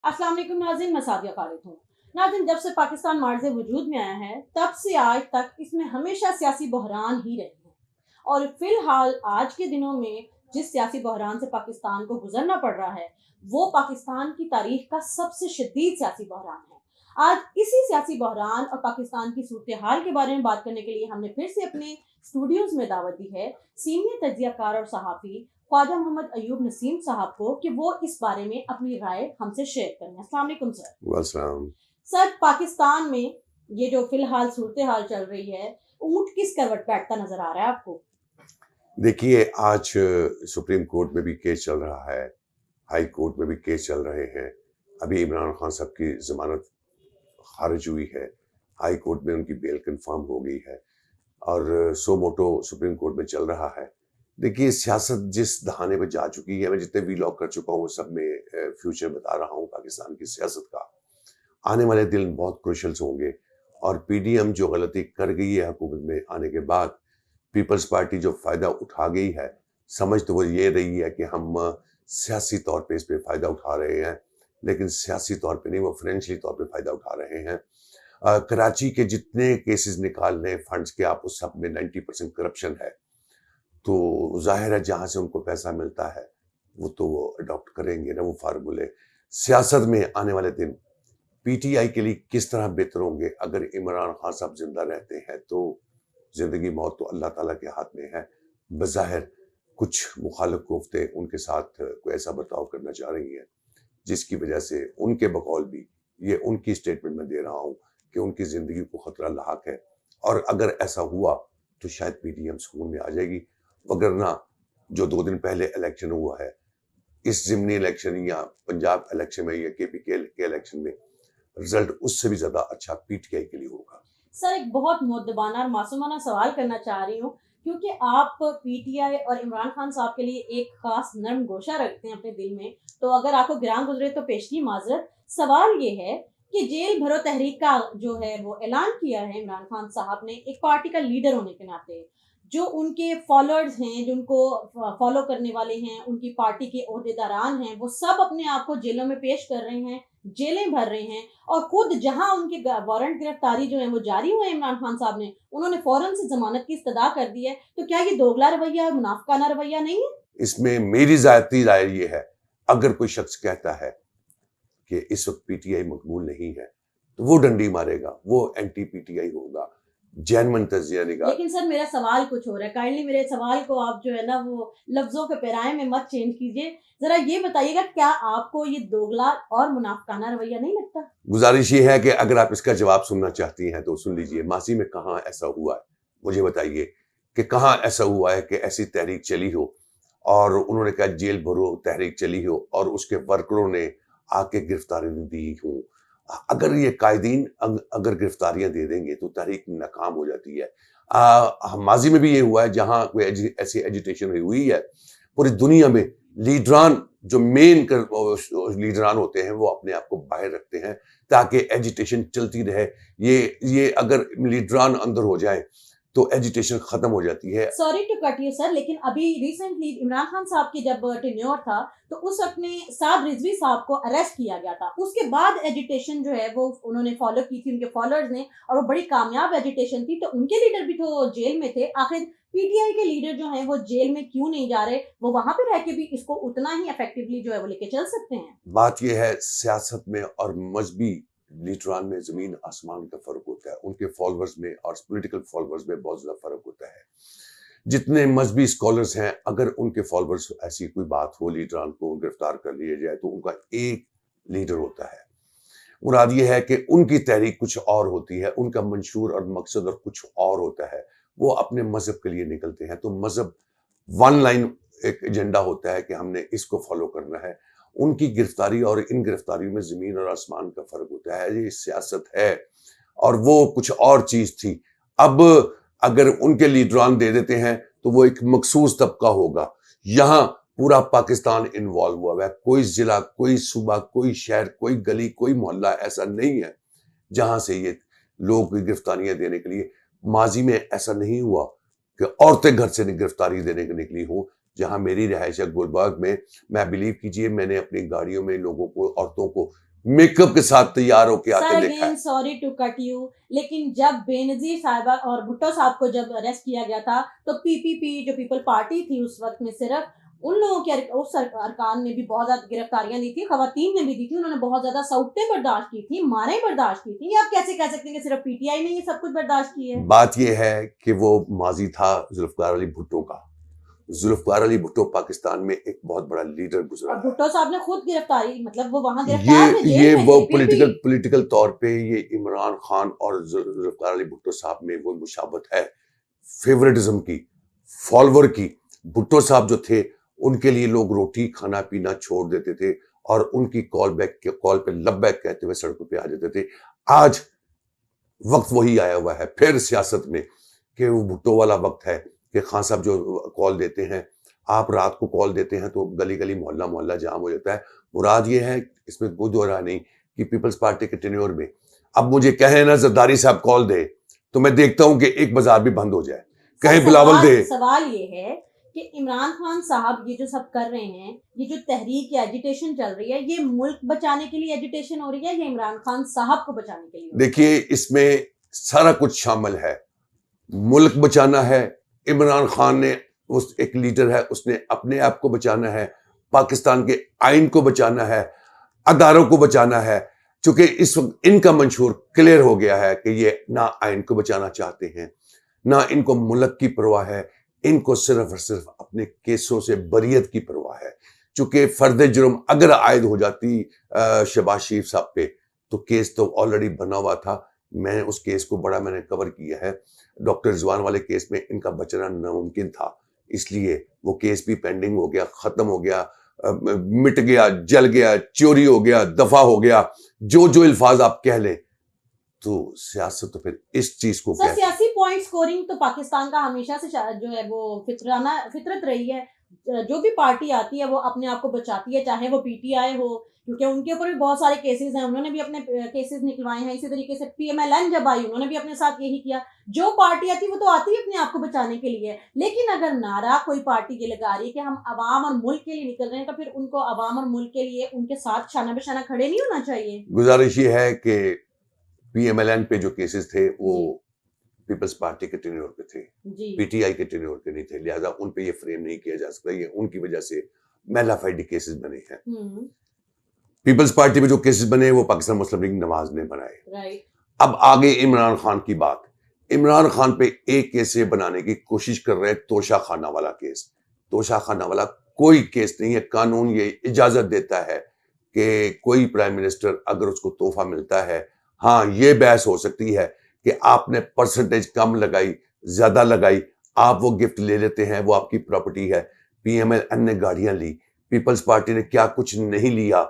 अस्सलाम वालेकुम नाज़रीन, मैं सादिया खालिद हूँ। नाज़रीन, जब से पाकिस्तान मार्ज़े वजूद में आया है तब से आज तक इसमें हमेशा सियासी बहरान ही रहे हैं। और फिलहाल आज के दिनों में जिस सियासी बहरान से पाकिस्तान को गुजरना पड़ रहा है वो पाकिस्तान की तारीख का सबसे शदीद सियासी बहरान है। आज इसी सियासी बहरान और पाकिस्तान की सूरत हाल के बारे में बात करने के लिए हमने फिर से अपने स्टूडियोज में दावत दी है सीनियर तज्जियाकार और सहाफ़ी ख्वाजा मोहम्मद अयूब नसीम साहब को कि वो इस बारे में अपनी राय हमसे शेयर करें। अस्सलाम वालेकुम सर। वालेकुम। सर, पाकिस्तान में ये जो फिलहाल सूरत हाल चल रही है, ऊंट किस करवट बैठता नजर आ रहा है आपको? देखिए, आज सुप्रीम कोर्ट में भी केस चल रहा है, हाई कोर्ट में भी केस चल रहे हैं। अभी इमरान खान साहब की जमानत खारिज हुई है, हाई कोर्ट में उनकी बेल कंफर्म हो गई है और सो मोटो सुप्रीम कोर्ट में चल रहा है। देखिए, सियासत जिस दहाने पे जा चुकी है, मैं जितने वीलॉग कर चुका हूँ सब में फ्यूचर बता रहा हूँ पाकिस्तान की सियासत का। आने वाले दिन बहुत क्रूशल्स होंगे और पीडीएम जो गलती कर गई है हुकूमत में आने के बाद, पीपल्स पार्टी जो फायदा उठा गई है, समझ तो वो ये रही है कि हम सियासी तौर पे इस पे फायदा उठा रहे हैं, लेकिन सियासी तौर पे नहीं, वो फाइनेंशियली तौर पे फायदा उठा रहे हैं। कराची के जितने केसेस निकाल रहे हैं फंड्स के, आप उस सब में 90% करप्शन है। तो जाहिर है जहां से उनको पैसा मिलता है वो तो वो अडॉप्ट करेंगे ना वो फार्मूले। सियासत में आने वाले दिन पीटीआई के लिए किस तरह बेहतर होंगे अगर इमरान खान साहब जिंदा रहते हैं, तो जिंदगी मौत तो अल्लाह ताला के हाथ में है। बज़ाहिर कुछ मुखालिफ कुफ्ते उनके साथ कोई ऐसा बर्ताव करना चाह रही हैं जिसकी वजह से उनके बकौल भी, ये उनकी स्टेटमेंट में दे रहा हूँ कि उनकी जिंदगी को खतरा लाक है। और अगर ऐसा हुआ तो शायद पीडीएम सुकून में आ जाएगी, वगरना जो 2 दिन पहले इलेक्शन हुआ है, इस ज़िमनी इलेक्शन या पंजाब इलेक्शन में या केपीके के इलेक्शन में रिजल्ट उससे भी ज्यादा अच्छा पीटीआई के लिए होगा। सर, एक बहुत मुद्दबाना और मासूमाना सवाल करना चाह रही हूँ, क्योंकि आप पीटीआई और इमरान खान साहब के लिए एक खास नर्म गोशा रखते हैं अपने दिल में, तो अगर आपको गिरान गुजरे तो पेशगी माजरत। सवाल ये है कि जेल भरो तहरीक का जो है वो ऐलान किया है इमरान खान साहब ने एक पार्टी का लीडर होने के नाते। जो उनके फॉलोअर्स हैं, जो उनको फॉलो करने वाले हैं, उनकी पार्टी के ओहदेदारान हैं, वो सब अपने आप को जेलों में पेश कर रहे हैं, जेलें भर रहे हैं। और खुद जहां उनके वारंट गिरफ्तारी जो है वो जारी हुए इमरान खान साहब ने, उन्होंने फौरन से जमानत की इस्तदा कर दी है। तो क्या ये दोगला रवैया, मुनाफिकाना रवैया नहीं है? इसमें मेरी जाती राय ये है, अगर कोई शख्स कहता है कि इस वक्त पीटीआई मकबूल नहीं है तो वो डंडी मारेगा, वो एंटी पीटीआई होगा, जैनमन तजिया निगाह। लेकिन सर, मेरा सवाल कुछ और है। काइंडली मेरे सवाल को आप जो है ना वो लफ्जों के पैराए में मत चेंज कीजिए। जरा ये बताइएगा, क्या आपको ये दोगला और मुनाफिकाना रवैया नहीं लगता? गुजारिश ये है कि अगर आप इसका जवाब सुनना चाहती हैं तो सुन लीजिए। माजी में कहाँ ऐसा हुआ है, मुझे बताइए कि कहाँ ऐसा हुआ है कि ऐसी तहरीक चली हो और उन्होंने कहा जेल भरो तहरीक चली हो और उसके वर्करों ने आके गिरफ्तारी दी हो। अगर ये कायदीन अगर गिरफ्तारियां दे देंगे तो तहरीक नाकाम हो जाती है। माजी में भी ये हुआ है, जहां कोई ऐसी एजिटेशन हुई है, पूरी दुनिया में लीडरान जो मेन लीडरान होते हैं वो अपने आप को बाहर रखते हैं ताकि एजिटेशन चलती रहे। ये अगर लीडरान अंदर हो जाए तो एजिटेशन खत्म हो जाती है। Sorry to cut you sir, लेकिन अभी रिसेंटली इमरान खान साहब की जब टेन्योर था तो उस वक्त में साद रिजवी साहब को अरेस्ट किया गया था। उसके बाद एजिटेशन जो है वो उन्होंने फॉलो की थी, उनके फॉलोअर्स ने, और वो बड़ी कामयाब एजिटेशन थी। तो उनके लीडर भी तो जेल में थे। आखिर पीटीआई के लीडर जो हैं वो जेल में क्यों नहीं जा रहे? वो वहां पे रह के भी इसको उतना ही इफेक्टिवली जो है वो लेके चल सकते हैं। बात यह है, सियासत में और मजहबी लीडरान में जमीन आसमान का फर्क होता है। उनके फॉलोअर्स में और पॉलिटिकल फॉलोअर्स में बहुत ज्यादा फर्क होता है। जितने मजहबी स्कॉलर्स हैं, अगर उनके फॉलोअर्स ऐसी कोई बात हो, लीडरान को गिरफ्तार कर लिया जाए, तो उनका एक लीडर होता है। मुराद ये है कि उनकी तहरीक कुछ और होती है, उनका मंशूर और मकसद और कुछ और होता है। वो अपने मजहब के लिए निकलते हैं, तो मजहब वन लाइन एक एजेंडा होता है कि हमने इसको फॉलो करना है। उनकी गिरफ्तारी और इन गिरफ्तारियों में जमीन और आसमान का फर्क होता है। ये सियासत है और वो कुछ और चीज थी। अब अगर उनके लीडरान दे देते हैं तो वो एक मखसूस तबका होगा। यहाँ पूरा पाकिस्तान इन्वॉल्व हुआ है। कोई जिला, कोई सूबा, कोई शहर, कोई गली, कोई मोहल्ला ऐसा नहीं है जहां से ये लोग गिरफ्तारियां देने के लिए। माजी में ऐसा नहीं हुआ कि औरतें घर से गिरफ्तारी देने के निकली हो। जहां मेरी रिहाइश है गुलबर्ग में, मैं बिलीव कीजिए, मैंने अपनी गाड़ियों में लोगों को, औरतों को मेकअप के साथ तैयार होके आते सर देखा है। Again sorry to cut you, लेकिन जब बेनजीर साहिबा और भुट्टो साहब को जब अरेस्ट किया गया था तो पीपीपी जो पीपल पार्टी थी उस वक्त में सिर्फ उन लोगों के उस अरकान ने भी बहुत ज्यादा गिरफ्तारियां दी थी, खवातीन ने भी दी थी, उन्होंने बहुत ज्यादा सौतें बर्दाश्त की थी, मारें बर्दाश्त की थी। आप कैसे कह सकते हैं कि सिर्फ पीटीआई ने ये सब कुछ बर्दाश्त की है? बात यह है कि वो माजी था जुल्फकार अली भुट्टो का। जुल्फकार अली भुट्टो पाकिस्तान में एक बहुत बड़ा लीडर गुजरा और है। भुट्टो साहब ने खुद गिरफ्तारी, मतलब वो वहां गिरफ्तार थे, जेल में वो थे, फिर भी पॉलिटिकल तौर पे ये इमरान खान और जुल्फकार अली भुट्टो साहब में वो मुशाबत है फेवरेटिज्म की, फॉलोवर की। भुट्टो साहब जो थे उनके लिए लोग रोटी खाना पीना छोड़ देते थे और उनकी कॉल पे लब्बैक कहते हुए सड़कों पे आ जाते थे। आज वक्त वही आया हुआ है फिर सियासत में कि वो भुट्टो वाला वक्त है कि खान साहब जो कॉल देते हैं, आप रात को कॉल देते हैं तो गली गली मोहल्ला मोहल्ला जाम हो जाता है। मुराद ये है, इसमें कोई दो राय नहीं, कि पीपल्स पार्टी के टेन्योर में अब मुझे कहे ना जरदारी साहब कॉल दे तो मैं देखता हूं कि एक बाजार भी बंद हो जाए, कहे बिलावल दे। सवाल ये है कि इमरान खान साहब ये जो सब कर रहे हैं, ये जो तहरीक या एजिटेशन चल रही है, ये मुल्क बचाने के लिए एजिटेशन हो रही है या इमरान खान साहब को बचाने के लिए? देखिए, इसमें सारा कुछ शामिल है। मुल्क बचाना है, इमरान खान ने उस एक लीडर है, उसने अपने आप को बचाना है, पाकिस्तान के आइन को बचाना है, अदारों को बचाना है। चूंकि इस वक्त इनका मंशूर क्लियर हो गया है कि ये ना आइन को बचाना चाहते हैं, ना इनको मुल्क की परवाह है, इनको सिर्फ और सिर्फ अपने केसों से बरियत की परवाह है। चूंकि फर्द जुर्म अगर आयद हो जाती शहबाज शरीफ साहब पे तो केस तो ऑलरेडी बना हुआ था। मैंने उस केस को मैंने कवर किया है। डॉक्टर रिजवान वाले केस में इनका बचना नामुमकिन था, इसलिए वो केस भी पेंडिंग हो गया, खत्म हो गया, मिट गया, जल गया, चोरी हो गया, दफा हो गया, जो जो अल्फाज आप कह लें। तो सियासत तो फिर इस चीज को सर, सियासी पॉइंट स्कोरिंग तो पाकिस्तान का हमेशा से जो है वो फितरत रही है। जो भी पार्टी आती है वो अपने आप को बचाती है, चाहे वो पीटीआई हो, क्योंकि उनके ऊपर भी बहुत सारे केसेस हैं, उन्होंने भी अपने केसेस निकलवाए हैं। इसी तरीके से पीएमएलएन जब आई उन्होंने भी अपने साथ यही किया। जो पार्टी आती है वो तो आती है अपने आप को बचाने के लिए, लेकिन अगर नारा कोई पार्टी ये लगा रही है कि हम अवाम और मुल्क के लिए निकल रहे हैं, तो फिर उनको अवाम और मुल्क के लिए उनके साथ शाना बेशाना खड़े नहीं होना चाहिए। गुजारिश ये है कि पीएमएलएन पे जो केसेस थे वो पीपल्स पार्टी के टेन्योर पे थे, पीटीआई के टेन्योर पे नहीं थे, लिहाजा उन पे ये फ्रेम नहीं किया जा सकता। ये उनकी वजह से मेलाफाइड केसेस बने हैं। पीपल्स पार्टी में जो केसेस बने वो पाकिस्तान मुस्लिम लीग नवाज ने बनाए। अब आगे इमरान खान की बात। इमरान खान पे एक केस ये बनाने की कोशिश कर रहे हैं, तोशा खाना वाला केस। तोशा खाना वाला कोई केस नहीं है। कानून ये इजाजत देता है कि कोई प्राइम मिनिस्टर अगर उसको तोहफा मिलता है, हाँ ये बहस हो सकती है कि आपने परसेंटेज कम लगाई ज्यादा लगाई, आप वो गिफ्ट ले लेते हैं, वो आपकी प्रॉपर्टी है। पीएमएलएन ने गाड़ियां ली, पीपल्स पार्टी ने क्या कुछ नहीं लिया।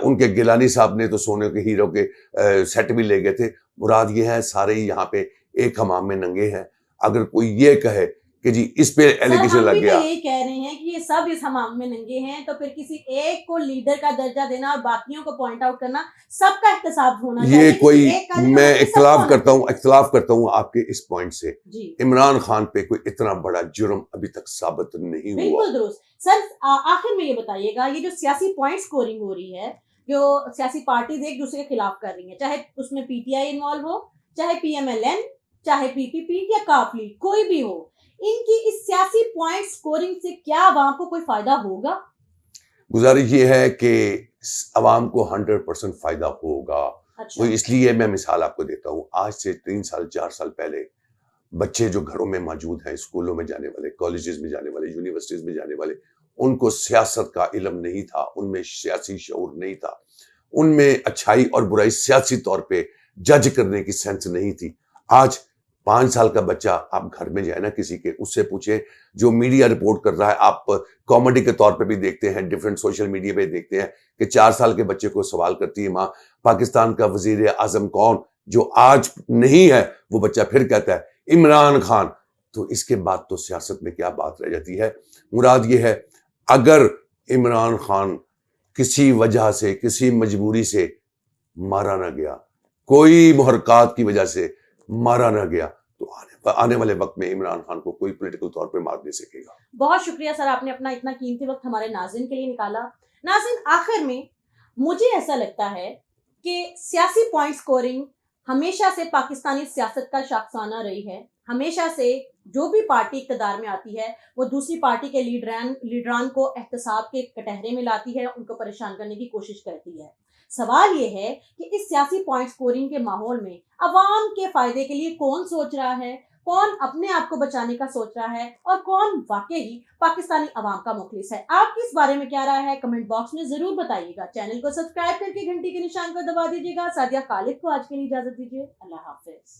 उनके गिलानी साहब ने तो सोने के हीरो के सेट भी ले गए थे। मुराद ये है सारे ही यहाँ पे एक हमाम में नंगे हैं। अगर कोई ये कहे कि जी इस पे एलिगेशन लग गया, यही कह रहे हैं कि ये सब इस हमाम में नंगे हैं, तो फिर किसी एक को लीडर का दर्जा देना और बाकियों को पॉइंट आउट करना, सबका एहतसाब होना चाहिए। ये कोई मैं इख्तलाफ करता हूँ आपके इस पॉइंट से। इमरान खान पे कोई इतना बड़ा जुर्म अभी तक साबित नहीं हुआ। बिल्कुल दुरुस्त। सर आखिर में ये बताइएगा, ये जो सियासी पॉइंट स्कोरिंग हो रही है, जो सियासी पार्टीज एक दूसरे के खिलाफ कर रही है, चाहे उसमें पीटीआई इन्वॉल्व हो, चाहे पीएमएलएन, चाहे पीपीपी या काफली, कोई भी हो, इनकी इस सियासी पॉइंट स्कोरिंग से क्या आवाम को कोई फायदा होगा? गुजारिश ये है कि आवाम को 100% फायदा होगा। अच्छा। वो इसलिए मैं मिसाल आपको देता हूँ। आज से 3 साल 4 साल पहले बच्चे जो घरों में मौजूद हैं, स्कूलों में जाने वाले, कॉलेजेस में जाने वाले, यूनिवर्सिटीज में जाने वाले, उनको सियासत का इल्म नहीं था, उनमें सियासी शऊर नहीं था, उनमें अच्छाई और बुराई सियासी तौर पे जज करने की सेंस नहीं थी। आज 5 साल का बच्चा, आप घर में जाए ना किसी के, उससे पूछे, जो मीडिया रिपोर्ट कर रहा है, आप कॉमेडी के तौर पे भी देखते हैं, डिफरेंट सोशल मीडिया पे देखते हैं कि 4 साल के बच्चे को सवाल करती है माँ, पाकिस्तान का वजीर आजम कौन, जो आज नहीं है, वो बच्चा फिर कहता है इमरान खान। तो इसके बाद तो सियासत में क्या बात रह जाती है। मुराद ये है, अगर इमरान खान किसी वजह से, किसी मजबूरी से मारा ना गया, कोई मुहरकात की वजह से मारा ना गया, तो आने वाले वक्त में इमरान खान को कोई पॉलिटिकल तौर पे मार नहीं सकेगा। बहुत शुक्रिया सर, आपने अपना इतना कीमती वक्त हमारे नाज़रीन के लिए निकाला। नाज़रीन, आखिर में मुझे ऐसा लगता है कि सियासी पॉइंट स्कोरिंग हमेशा से पाकिस्तानी सियासत का शाखसाना रही है। हमेशा से जो भी पार्टी इक़्तिदार में आती है वो दूसरी पार्टी के लीडरान को एहतसाब के कटहरे में लाती है, उनको परेशान करने की कोशिश करती है। सवाल ये है कि इस सियासी पॉइंट स्कोरिंग के माहौल में अवाम के फायदे के लिए कौन सोच रहा है, कौन अपने आप को बचाने का सोच रहा है और कौन वाकई पाकिस्तानी अवाम का मुखलिस है। आपकी इस बारे में क्या राय है, कमेंट बॉक्स में जरूर बताइएगा। चैनल को सब्सक्राइब करके घंटी के निशान को दबा दीजिएगा। सादिया खालिद को आज के लिए इजाजत दीजिए। अल्लाह हाफिज।